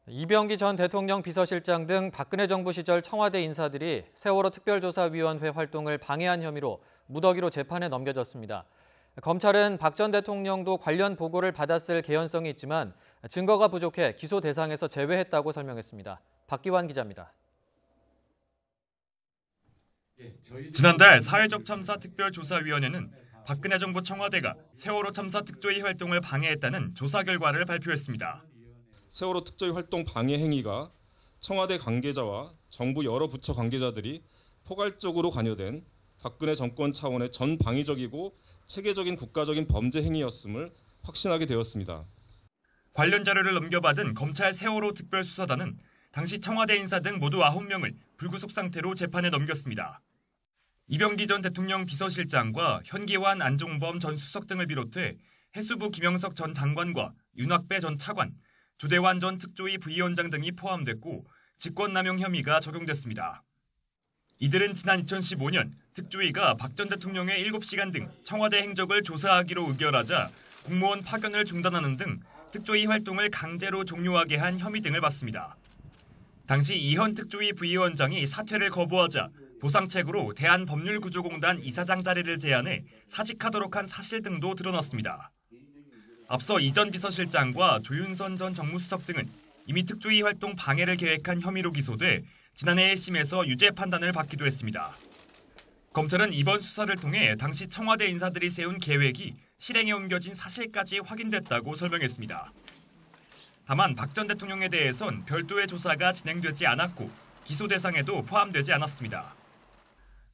이병기 전 대통령 비서실장 등 박근혜 정부 시절 청와대 인사들이 세월호 특별조사위원회 활동을 방해한 혐의로 무더기로 재판에 넘겨졌습니다. 검찰은 박 전 대통령도 관련 보고를 받았을 개연성이 있지만 증거가 부족해 기소 대상에서 제외했다고 설명했습니다. 박기환 기자입니다. 지난달 사회적 참사 특별조사위원회는 박근혜 정부 청와대가 세월호 참사 특조위 활동을 방해했다는 조사 결과를 발표했습니다. 세월호 특조위 활동 방해 행위가 청와대 관계자와 정부 여러 부처 관계자들이 포괄적으로 관여된 박근혜 정권 차원의 전방위적이고 체계적인 국가적인 범죄 행위였음을 확신하게 되었습니다. 관련 자료를 넘겨받은 검찰 세월호 특별수사단은 당시 청와대 인사 등 모두 9명을 불구속 상태로 재판에 넘겼습니다. 이병기 전 대통령 비서실장과 현기환, 안종범 전 수석 등을 비롯해 해수부 김영석 전 장관과 윤학배 전 차관, 조대환 전 특조위 부위원장 등이 포함됐고 직권남용 혐의가 적용됐습니다. 이들은 지난 2015년 특조위가 박 전 대통령의 7시간 등 청와대 행적을 조사하기로 의결하자 공무원 파견을 중단하는 등 특조위 활동을 강제로 종료하게 한 혐의 등을 받습니다. 당시 이현 특조위 부위원장이 사퇴를 거부하자 보상책으로 대한법률구조공단 이사장 자리를 제안해 사직하도록 한 사실 등도 드러났습니다. 앞서 이 전 비서실장과 조윤선 전 정무수석 등은 이미 특조위 활동 방해를 계획한 혐의로 기소돼 지난해 1심에서 유죄 판단을 받기도 했습니다. 검찰은 이번 수사를 통해 당시 청와대 인사들이 세운 계획이 실행에 옮겨진 사실까지 확인됐다고 설명했습니다. 다만 박 전 대통령에 대해선 별도의 조사가 진행되지 않았고 기소 대상에도 포함되지 않았습니다.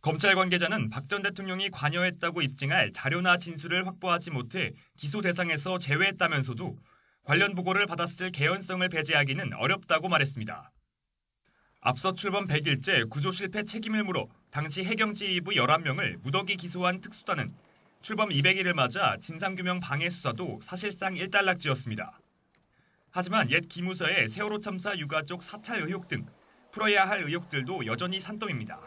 검찰 관계자는 박 전 대통령이 관여했다고 입증할 자료나 진술을 확보하지 못해 기소 대상에서 제외했다면서도 관련 보고를 받았을 개연성을 배제하기는 어렵다고 말했습니다. 앞서 출범 100일째 구조 실패 책임을 물어 당시 해경지휘부 11명을 무더기 기소한 특수단은 출범 200일을 맞아 진상규명 방해 수사도 사실상 일단락지었습니다. 하지만 옛 기무사의 세월호 참사 유가족 사찰 의혹 등 풀어야 할 의혹들도 여전히 산더미입니다.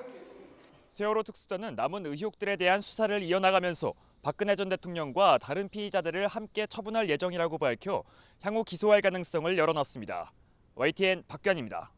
세월호 특수단은 남은 의혹들에 대한 수사를 이어나가면서 박근혜 전 대통령과 다른 피의자들을 함께 처분할 예정이라고 밝혀 향후 기소할 가능성을 열어놨습니다. YTN 박규환입니다.